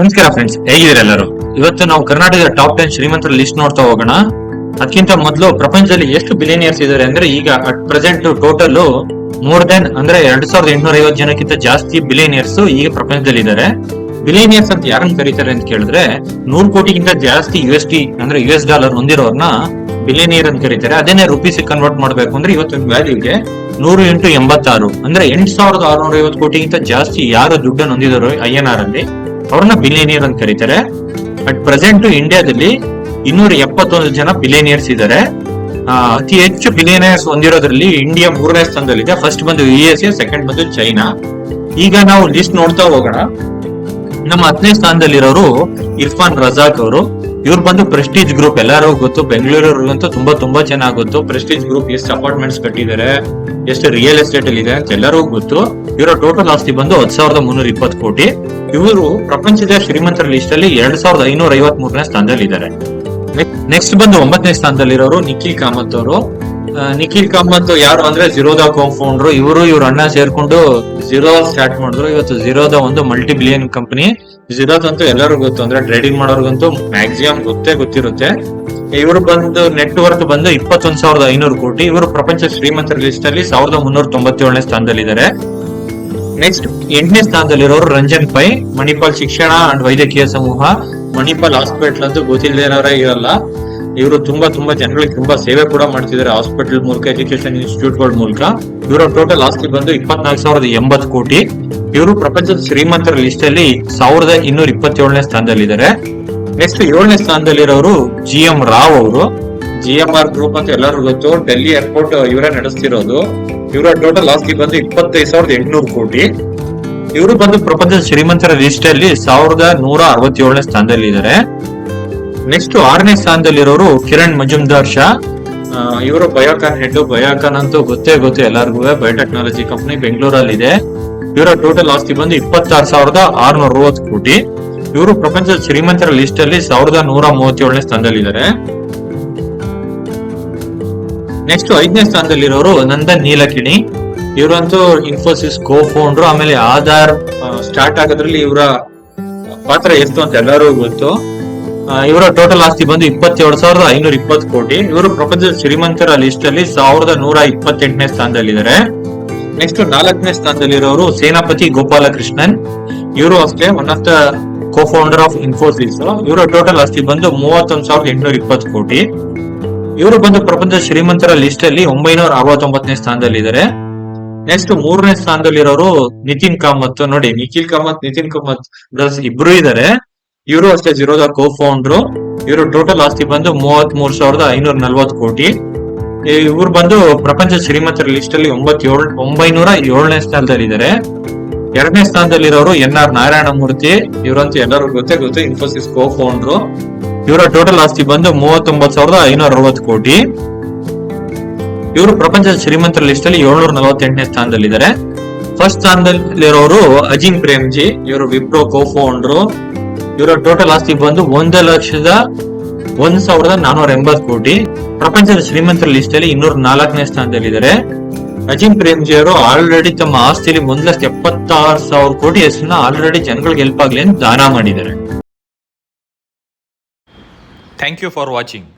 ನಮಸ್ಕಾರ ಫ್ರೆಂಡ್ಸ್, ಹೇಗಿದ್ದೀರಾ ಎಲ್ಲರೂ? ಇವತ್ತು ನಾವು ಕರ್ನಾಟಕದ ಟಾಪ್ 10 ಶ್ರೀಮಂತರ ಲಿಸ್ಟ್ ನೋಡ್ತಾ ಹೋಗೋಣ. ಅದಕ್ಕಿಂತ ಮೊದಲು ಪ್ರಪಂಚದಲ್ಲಿ ಎಷ್ಟು ಬಿಲಿಯನಿಯರ್ಸ್ ಇದ್ದಾರೆ ಅಂದ್ರೆ ಈಗ at present total more than ಅಂದ್ರೆ 2850 ಜನಕ್ಕಿಂತ ಜಾಸ್ತಿ ಬಿಲಿಯನಿಯರ್ಸ್ ಈಗ ಪ್ರಪಂಚದಲ್ಲಿ ಇದ್ದಾರೆ. ಬಿಲಿಯನಿಯರ್ಸ್ ಅಂತ ಯಾರನ್ನ ಕರೀತಾರೆ ಅಂತ ಕೇಳಿದ್ರೆ 100 ಕೋಟಿಗಿಂತ ಜಾಸ್ತಿ USD ಅಂದ್ರೆ US ಡಾಲರ್ ಹೊಂದಿರೋರ್ನ ಬಿಲಿಯನಿಯರ್ ಅಂತ ಕರೀತಾರೆ. ಅದೇನೇ ರುಪೀಸ್ ಕನ್ವರ್ಟ್ ಮಾಡ್ಬೇಕು ಅಂದ್ರೆ ಇವತ್ತಿನ ವ್ಯಾಲ್ಯೂಗೆ 100 × 86 ಅಂದ್ರೆ 8650 ಕೋಟಿಗಿಂತ ಜಾಸ್ತಿ ಯಾರು ದುಡ್ಡನ್ನು ಹೊಂದಿದಾರೋ INR ಅಲ್ಲಿ ಅವ್ರನ್ನ ಬಿಲಿಯನಿಯರ್ ಅಂತ ಕರೀತಾರೆ. ಅಟ್ ಪ್ರೆಸೆಂಟ್ ಇಂಡಿಯಾದಲ್ಲಿ 271 ಜನ ಬಿಲಿಯನಿಯರ್ಸ್ ಇದ್ದಾರೆ. ಅತಿ ಹೆಚ್ಚು ಬಿಲಿಯನಿಯರ್ಸ್ ಹೊಂದಿರೋದ್ರಲ್ಲಿ ಇಂಡಿಯಾ 3ನೇ ಸ್ಥಾನದಲ್ಲಿದೆ. ಫಸ್ಟ್ ಬಂದು USA, ಸೆಕೆಂಡ್ ಬಂದು ಚೈನಾ. ಈಗ ನಾವು ಲಿಸ್ಟ್ ನೋಡ್ತಾ ಹೋಗೋಣ. ನಮ್ಮ 10ನೇ ಸ್ಥಾನದಲ್ಲಿರೋರು ಇರ್ಫಾನ್ ರಜಾಕ್ ಅವರು. ಇವ್ರು ಬಂದು ಪ್ರೆಸ್ಟೀಜ್ ಗ್ರೂಪ್, ಎಲ್ಲರೂ ಗೊತ್ತು, ಬೆಂಗಳೂರಿಗಂತೂ ತುಂಬಾ ಚೆನ್ನಾಗಿ ಗೊತ್ತು. ಪ್ರೆಸ್ಟೀಜ್ ಗ್ರೂಪ್ ಎಷ್ಟು ಅಪಾರ್ಟ್ಮೆಂಟ್ಸ್ ಕಟ್ಟಿದ್ದಾರೆ, ಎಷ್ಟು ರಿಯಲ್ ಎಸ್ಟೇಟ್ ಅಲ್ಲಿ ಇದೆ ಅಂತ ಎಲ್ಲರೂ ಗೊತ್ತು. ಇವರ ಟೋಟಲ್ ಆಸ್ತಿ ಬಂದು 10,320 ಕೋಟಿ. ಇವರು ಪ್ರಪಂಚದ ಶ್ರೀಮಂತರ ಲಿಸ್ಟ್ ಅಲ್ಲಿ 2553ನೇ ಸ್ಥಾನದಲ್ಲಿ ಇದ್ದಾರೆ. ನೆಕ್ಸ್ಟ್ ಬಂದು 9ನೇ ಸ್ಥಾನದಲ್ಲಿರೋರು ನಿಖಿಲ್ ಕಾಮತ್ ಅವರು. ನಿಖಿಲ್ ಕಾಮತ್ ಯಾರು ಅಂದ್ರೆ ಝೀರೋದಾ ಕೋ-ಫೌಂಡರ್. ಇವ್ರ ಅಣ್ಣ ಸೇರ್ಕೊಂಡು ಝೀರೋ ಸ್ಟಾರ್ಟ್ ಮಾಡಿದ್ರು. ಇವತ್ತು ಝೀರೋದ ಒಂದು ಮಲ್ಟಿ ಬಿಲಿಯನ್ ಕಂಪನಿ. ಝೀರೋದ ಅಂತೂ ಎಲ್ಲರೂ ಗೊತ್ತು, ಅಂದ್ರೆ ಟ್ರೇಡಿಂಗ್ ಮಾಡೋರ್ಗಂತೂ ಮ್ಯಾಕ್ಸಿಮಮ್ ಗೊತ್ತಿರುತ್ತೆ. ಇವರು ಬಂದು ನೆಟ್ ವರ್ತ್ ಬಂದು 21,500 ಕೋಟಿ. ಇವರು ಪ್ರಪಂಚ ಶ್ರೀಮಂತರ ಲಿಸ್ಟ್ ಅಲ್ಲಿ 1397ನೇ ಸ್ಥಾನದಲ್ಲಿದ್ದಾರೆ. ನೆಕ್ಸ್ಟ್ 8ನೇ ಸ್ಥಾನದಲ್ಲಿರೋರು ರಂಜನ್ ಪೈ. ಮಣಿಪಾಲ್ ಶಿಕ್ಷಣ ಅಂಡ್ ವೈದ್ಯಕೀಯ ಸಮೂಹ, ಮಣಿಪಾಲ್ ಹಾಸ್ಪಿಟಲ್ ಅಂತೂ ಗೊತ್ತಿಲ್ಲದೇನವರೇ ಇರಲ್ಲ. ಇವರು ತುಂಬಾ ಜನಗಳಿಗೆ ತುಂಬಾ ಸೇವೆ ಕೂಡ ಮಾಡ್ತಿದ್ದಾರೆ ಹಾಸ್ಪಿಟಲ್ ಮೂಲಕ, ಎಜುಕೇಶನ್ ಇನ್ಸ್ಟಿಟ್ಯೂಟ್ ಗಳ ಮೂಲಕ. ಇವರ ಟೋಟಲ್ ಆಸ್ತಿ ಬಂದು 24,080 ಕೋಟಿ. ಇವರು ಪ್ರಪಂಚದ ಶ್ರೀಮಂತರ ಲಿಸ್ಟ್ ಅಲ್ಲಿ 1227ನೇ ಸ್ಥಾನದಲ್ಲಿದ್ದಾರೆ. ನೆಕ್ಸ್ಟ್ 7ನೇ ಸ್ಥಾನದಲ್ಲಿರೋರು GM ರಾವ್ ಅವರು. GMR ಗ್ರೂಪ್ ಅಂತ ಎಲ್ಲರೂ ಗೊತ್ತು, ಡೆಲ್ಲಿ ಏರ್ಪೋರ್ಟ್ ಇವರೇ ನಡೆಸ್ತಿರೋದು. ಇವರ ಟೋಟಲ್ ಆಸ್ತಿ ಬಂದು 25,800 ಕೋಟಿ. ಇವರು ಬಂದು ಪ್ರಪಂಚದ ಶ್ರೀಮಂತರ ಲಿಸ್ಟ್ ಅಲ್ಲಿ 1167ನೇ ಸ್ಥಾನದಲ್ಲಿ ಇದ್ದಾರೆ. ನೆಕ್ಸ್ಟ್ 6ನೇ ಸ್ಥಾನದಲ್ಲಿರೋರು ಕಿರಣ್ ಮಜುಮ್ದಾರ್ ಶಾ. ಇವರು ಬಯೋಕಾನ್ ಹೆಡ್. ಬಯೋಕಾನ್ ಅಂತೂ ಗೊತ್ತು ಎಲ್ಲರಿಗೂ, ಬಯೋಟೆಕ್ನಾಲಜಿ ಕಂಪನಿ ಬೆಂಗಳೂರಲ್ಲಿ ಇದೆ. ಇವರ ಟೋಟಲ್ ಆಸ್ತಿ ಬಂದು 26,660 ಕೋಟಿ. ಇವರು ಪ್ರಪಂಚದ ಶ್ರೀಮಂತರ ಲಿಸ್ಟ್ ಅಲ್ಲಿ 1137ನೇ ಸ್ಥಾನದಲ್ಲಿದ್ದಾರೆ. ನೆಕ್ಸ್ಟ್ 5ನೇ ಸ್ಥಾನದಲ್ಲಿರೋರು ನಂದನ್ ನೀಲಕಿಣಿ. ಇವರಂತೂ ಇನ್ಫೋಸಿಸ್ ಕೋ-ಫೌಂಡರ್. ಆಮೇಲೆ ಆಧಾರ್ ಸ್ಟಾರ್ಟ್ ಆಗೋದ್ರಲ್ಲಿ ಇವರ ಪಾತ್ರ ಎಷ್ಟು ಅಂತ ಎಲ್ಲರೂ ಗೊತ್ತು. ಇವರ ಟೋಟಲ್ ಆಸ್ತಿ ಬಂದು 27,520 ಕೋಟಿ. ಇವರು ಪ್ರಪಂಚದ ಶ್ರೀಮಂತರ ಲಿಸ್ಟ್ ಅಲ್ಲಿ 1128ನೇ ಸ್ಥಾನದಲ್ಲಿದ್ದಾರೆ. ನೆಕ್ಸ್ಟ್ 4ನೇ ಸ್ಥಾನದಲ್ಲಿರೋರು ಸೇನಾಪತಿ ಗೋಪಾಲಕೃಷ್ಣನ್. ಇವರು ಅಷ್ಟೇ one of the co-founder of Infosys. ಇವರ ಟೋಟಲ್ ಆಸ್ತಿ ಬಂದು 31,820 ಕೋಟಿ. ಇವರು ಬಂದು ಪ್ರಪಂಚ ಶ್ರೀಮಂತರ ಲಿಸ್ಟ್ ಅಲ್ಲಿ 969ನೇ ಸ್ಥಾನದಲ್ಲಿದ್ದಾರೆ. ನೆಕ್ಸ್ಟ್ 3ನೇ ಸ್ಥಾನದಲ್ಲಿರೋರು ನಿತಿನ್ ಕಾಮತ್. ನೋಡಿ, ನಿಖಿಲ್ ಕಾಮತ್, ನಿತಿನ್ ಕಾಮತ್ ಬ್ರದರ್ಸ್ ಇಬ್ರು ಇದ್ದಾರೆ. ಇವರು ಅಷ್ಟೇ ಝೀರೋದ ಕೋ-ಫೌಂಡರ್. ಇವರು ಟೋಟಲ್ ಆಸ್ತಿ ಬಂದು 33,540 ಕೋಟಿ. ಇವರು ಬಂದು ಪ್ರಪಂಚ ಶ್ರೀಮಂತರ ಲಿಸ್ಟ್ ಅಲ್ಲಿ 907ನೇ ಸ್ಥಾನದಲ್ಲಿದ್ದಾರೆ. 2ನೇ ಸ್ಥಾನದಲ್ಲಿರೋರು NR ನಾರಾಯಣಮೂರ್ತಿ. ಇವರಂತೂ ಎಲ್ಲರೂ ಗೊತ್ತು, ಇನ್ಫೋಸಿಸ್ ಕೋ-ಫೌಂಡರ್. ಇವರ ಟೋಟಲ್ ಆಸ್ತಿ ಬಂದು 39,560 ಕೋಟಿ. ಇವರು ಪ್ರಪಂಚದ ಶ್ರೀಮಂತರ ಲಿಸ್ಟ್ ಅಲ್ಲಿ 748ನೇ ಸ್ಥಾನದಲ್ಲಿದ್ದಾರೆ. ಫಸ್ಟ್ ಸ್ಥಾನದಲ್ಲಿರೋರು ಅಜಿಂ ಪ್ರೇಮ್ಜಿ. ಇವರು ವಿಪ್ರೋ ಕೋ-ಫೌಂಡರ್. ಇವರ ಟೋಟಲ್ ಆಸ್ತಿ ಬಂದು 1,01,480 ಕೋಟಿ. ಪ್ರಪಂಚದ ಶ್ರೀಮಂತರ ಲಿಸ್ಟ್ ಅಲ್ಲಿ 204ನೇ ಸ್ಥಾನದಲ್ಲಿದ್ದಾರೆ. ಅಜಿಂ ಪ್ರೇಮ್ಜಿ ಅವರು ಆಲ್ರೆಡಿ ತಮ್ಮ ಆಸ್ತಿಯಲ್ಲಿ 1,76,000 ಕೋಟಿ ಹೆಸರನ್ನ ಆಲ್ರೆಡಿ ಜನಗಳಿಗೆ ಹೆಲ್ಪ್ ಆಗ್ಲಿ ಅಂತ ದಾನ ಮಾಡಿದ್ದಾರೆ. Thank you for watching.